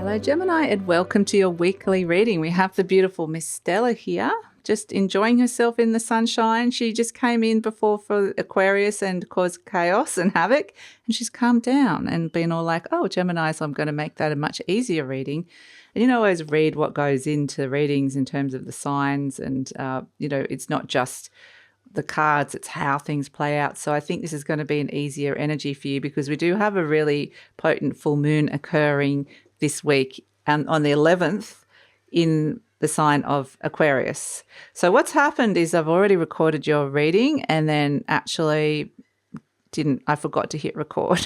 Hello Gemini and welcome to your weekly reading. We have the beautiful Miss Stella here, just enjoying herself in the sunshine. She just came in before for Aquarius and caused chaos and havoc, and she's calmed down and been all like, oh, Gemini, so I'm going to make that a much easier reading. And you know, always read what goes into readings in terms of the signs and, it's not just the cards, it's how things play out. So I think this is going to be an easier energy for you because we do have a really potent full moon occurring this week and on the 11th in the sign of Aquarius. So what's happened is I've already recorded your reading and then actually I forgot to hit record.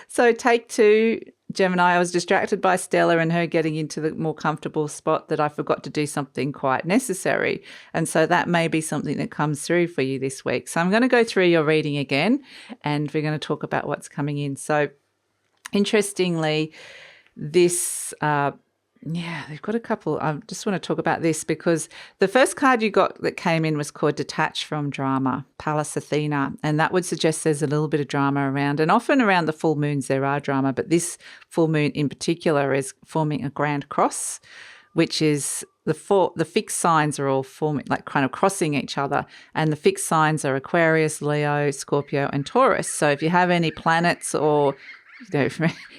So take two, Gemini. I was distracted by Stella and her getting into the more comfortable spot that I forgot to do something quite necessary. And so that may be something that comes through for you this week. So I'm going to go through your reading again and we're going to talk about what's coming in. So interestingly, they've got a couple. I just want to talk about this because the first card you got that came in was called Detach from Drama, Pallas Athena, and that would suggest there's a little bit of drama around, and often around the full moons there are drama, but this full moon in particular is forming a grand cross, which is the fixed signs are all forming, like kind of crossing each other, and the fixed signs are Aquarius, Leo, Scorpio, and Taurus. So if you have any planets or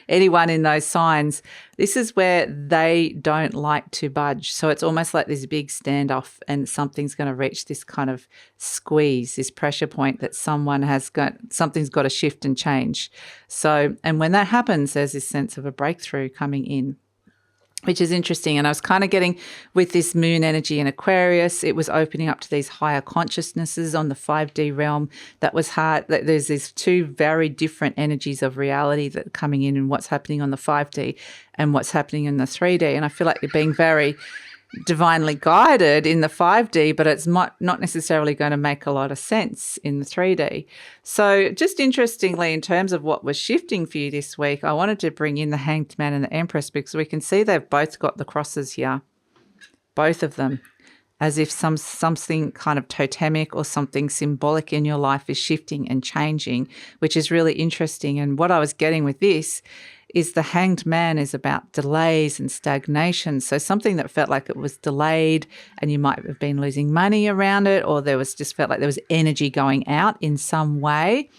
anyone in those signs, this is where they don't like to budge. So it's almost like this big standoff and something's going to reach this kind of squeeze, this pressure point that something's got to shift and change. So, and when that happens, there's this sense of a breakthrough coming in, which is interesting. And I was kind of getting with this moon energy in Aquarius, it was opening up to these higher consciousnesses on the 5D realm. That was hard. There's these two very different energies of reality that are coming in and what's happening on the 5D and what's happening in the 3D. And I feel like you're being very divinely guided in the 5D, but it's not necessarily going to make a lot of sense in the 3D. So just interestingly, in terms of what was shifting for you this week, I wanted to bring in the Hanged Man and the Empress because we can see they've both got the crosses here, both of them, as if something kind of totemic or something symbolic in your life is shifting and changing, which is really interesting. And what I was getting with this is the Hanged Man is about delays and stagnation. So something that felt like it was delayed and you might have been losing money around it, or felt like there was energy going out in some way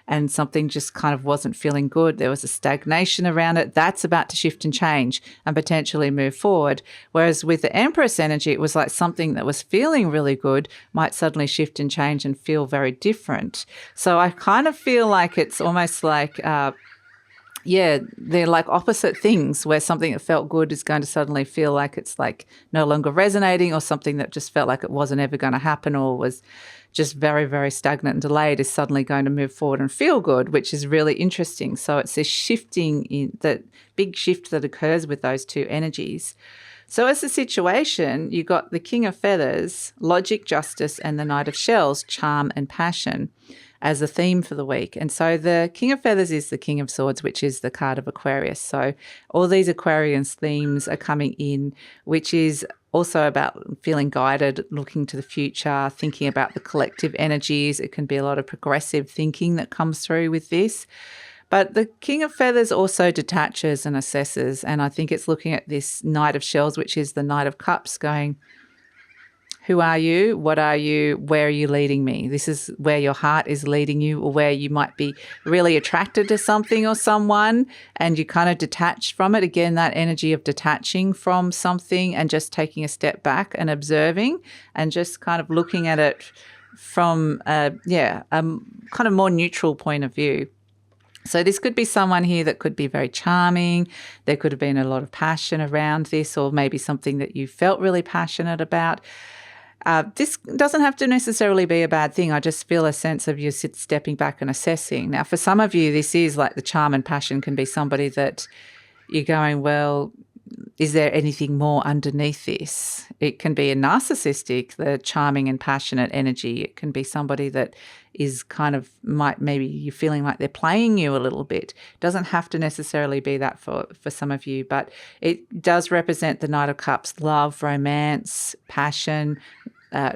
and something just kind of wasn't feeling good. There was a stagnation around it. That's about to shift and change and potentially move forward. Whereas with the Empress energy, it was like something that was feeling really good might suddenly shift and change and feel very different. So I kind of feel like it's almost like they're like opposite things where something that felt good is going to suddenly feel like it's like no longer resonating, or something that just felt like it wasn't ever going to happen or was just very, very stagnant and delayed is suddenly going to move forward and feel good, which is really interesting. So it's this shifting, in that big shift that occurs with those two energies. So as a situation, you got the King of Feathers, Logic, Justice, and the Knight of Shells, Charm and Passion, as a theme for the week. And so the King of Feathers is the King of Swords, which is the card of Aquarius. So all these Aquarius themes are coming in, which is also about feeling guided, looking to the future, thinking about the collective energies. It can be a lot of progressive thinking that comes through with this. But the King of Feathers also detaches and assesses, and I think it's looking at this Knight of Shells, which is the Knight of Cups, going, who are you? What are you? Where are you leading me? This is where your heart is leading you, or where you might be really attracted to something or someone and you kind of detach from it. Again, that energy of detaching from something and just taking a step back and observing and just kind of looking at it from a kind of more neutral point of view. So this could be someone here that could be very charming. There could have been a lot of passion around this, or maybe something that you felt really passionate about. This doesn't have to necessarily be a bad thing. I just feel a sense of you stepping back and assessing. Now, for some of you, this is like the charm and passion can be somebody that you're going, well, is there anything more underneath this? It can be a narcissistic, the charming and passionate energy. It can be somebody that is kind of maybe you're feeling like they're playing you a little bit. It doesn't have to necessarily be that for some of you, but it does represent the Knight of Cups, love, romance, passion,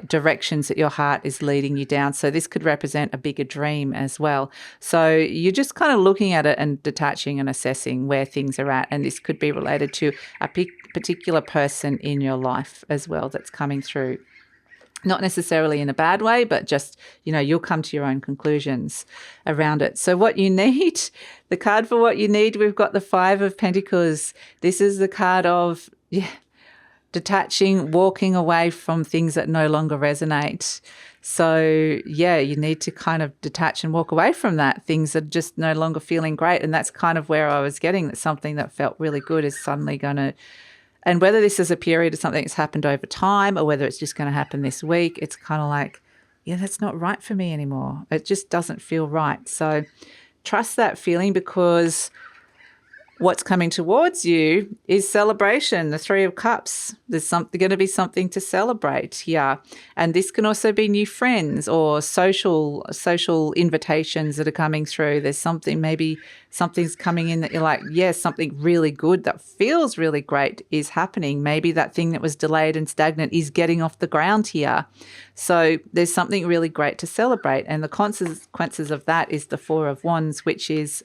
directions that your heart is leading you down. So this could represent a bigger dream as well. So you're just kind of looking at it and detaching and assessing where things are at. And this could be related to a particular person in your life as well that's coming through. Not necessarily in a bad way, but just, you'll come to your own conclusions around it. So what you need, the card for what you need, we've got the Five of Pentacles. This is the card of, detaching, walking away from things that no longer resonate. So, you need to kind of detach and walk away from that. Things that are just no longer feeling great. And that's kind of where I was getting that something that felt really good is suddenly going to, and whether this is a period of something that's happened over time or whether it's just going to happen this week, it's kind of like, that's not right for me anymore. It just doesn't feel right. So trust that feeling, because what's coming towards you is celebration, the Three of Cups. There's going to be something to celebrate here. And this can also be new friends or social invitations that are coming through. There's something, maybe something's coming in that you're like, yes, something really good that feels really great is happening. Maybe that thing that was delayed and stagnant is getting off the ground here. So there's something really great to celebrate. And the consequences of that is the Four of Wands, which is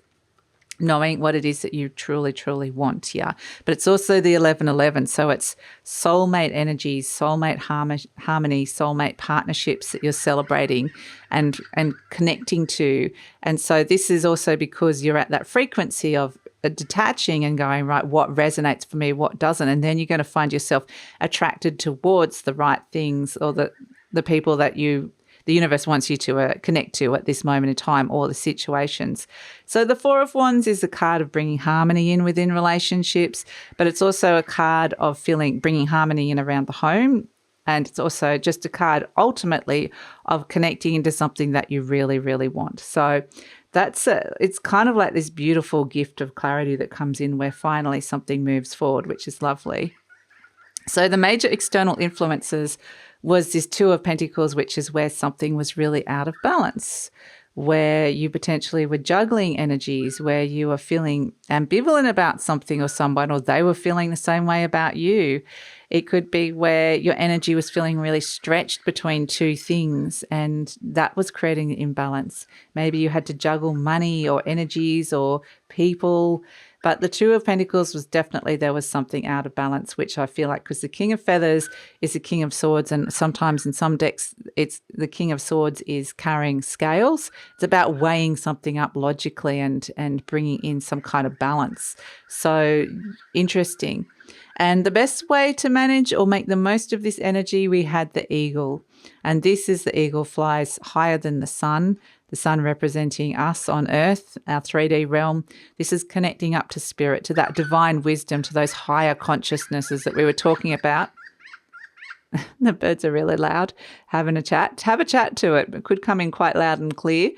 knowing what it is that you truly, truly want here. But it's also the 11-11. So it's soulmate energies, soulmate harmony, soulmate partnerships that you're celebrating and connecting to. And so this is also because you're at that frequency of detaching and going, right, what resonates for me, what doesn't. And then you're going to find yourself attracted towards the right things or the people that the universe wants you to connect to at this moment in time, or the situations. So the Four of Wands is a card of bringing harmony in within relationships, but it's also a card of bringing harmony in around the home. And it's also just a card ultimately of connecting into something that you really, really want. So it's kind of like this beautiful gift of clarity that comes in where finally something moves forward, which is lovely. So the major external influences was this Two of Pentacles, which is where something was really out of balance, where you potentially were juggling energies, where you were feeling ambivalent about something or someone, or they were feeling the same way about you. It could be where your energy was feeling really stretched between two things, and that was creating an imbalance. Maybe you had to juggle money or energies or people. But the Two of Pentacles was definitely, there was something out of balance, which I feel like, because the King of Feathers is the King of Swords, and sometimes in some decks, it's the King of Swords is carrying scales. It's about weighing something up logically and bringing in some kind of balance. So interesting. And the best way to manage or make the most of this energy, we had the eagle. And this is the eagle flies higher than the sun representing us on earth, our 3D realm. This is connecting up to spirit, to that divine wisdom, to those higher consciousnesses that we were talking about. The birds are really loud, having a chat. Have a chat to it. It could come in quite loud and clear.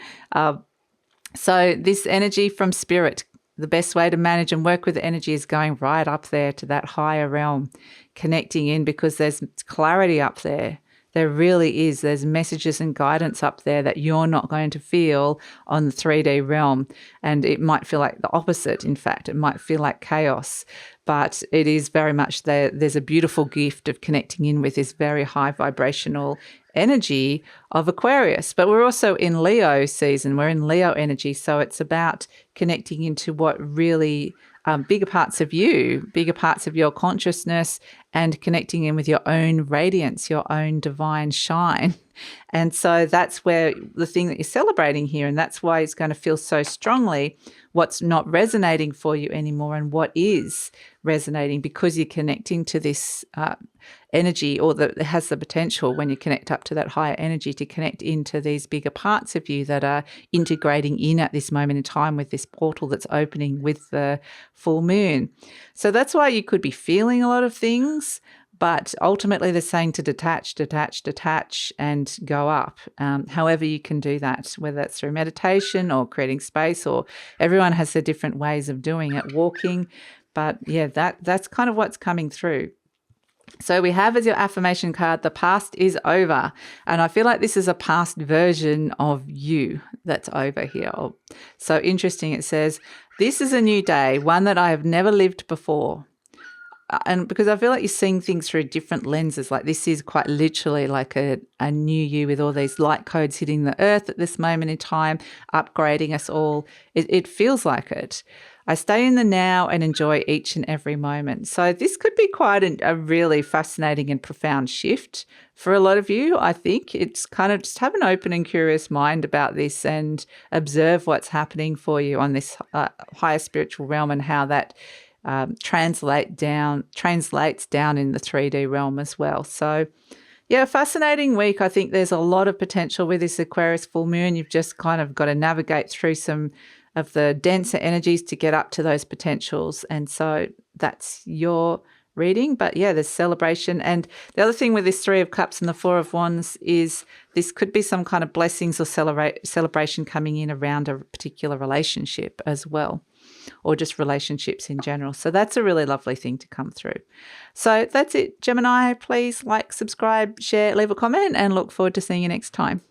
So this energy from spirit, the best way to manage and work with the energy is going right up there to that higher realm, connecting in, because there's clarity up there. There really is. There's messages and guidance up there that you're not going to feel on the 3D realm. And it might feel like the opposite. In fact, it might feel like chaos. But it is very much there. There's a beautiful gift of connecting in with this very high vibrational energy of Aquarius. But we're also in Leo season. We're in Leo energy. So it's about connecting into what really bigger parts of you, bigger parts of your consciousness, and connecting in with your own radiance, your own divine shine. And so that's where the thing that you're celebrating here, and that's why it's going to feel so strongly what's not resonating for you anymore and what is resonating, because you're connecting to this energy, or that it has the potential, when you connect up to that higher energy, to connect into these bigger parts of you that are integrating in at this moment in time with this portal that's opening with the full moon. So that's why you could be feeling a lot of things, but ultimately they're saying to detach, and go up. However you can do that, whether that's through meditation or creating space, or everyone has their different ways of doing it, walking. But yeah, that's kind of what's coming through. So we have as your affirmation card, the past is over. And I feel like this is a past version of you that's over here. So interesting. It says, this is a new day, one that I have never lived before. and because I feel like you're seeing things through different lenses, like this is quite literally like a new you with all these light codes hitting the earth at this moment in time, upgrading us all. It feels like it. I stay in the now and enjoy each and every moment. So this could be quite a really fascinating and profound shift for a lot of you. I think it's kind of just have an open and curious mind about this and observe what's happening for you on this higher spiritual realm and how that translates down in the 3D realm as well. So yeah, fascinating week. I think there's a lot of potential with this Aquarius full moon. You've just kind of got to navigate through some of the denser energies to get up to those potentials. And so that's your reading. But yeah, there's celebration. And the other thing with this 3 of Cups and the 4 of Wands is this could be some kind of blessings or celebration coming in around a particular relationship as well, or just relationships in general. So that's a really lovely thing to come through. So that's it, Gemini. Please like, subscribe, share, leave a comment, and look forward to seeing you next time.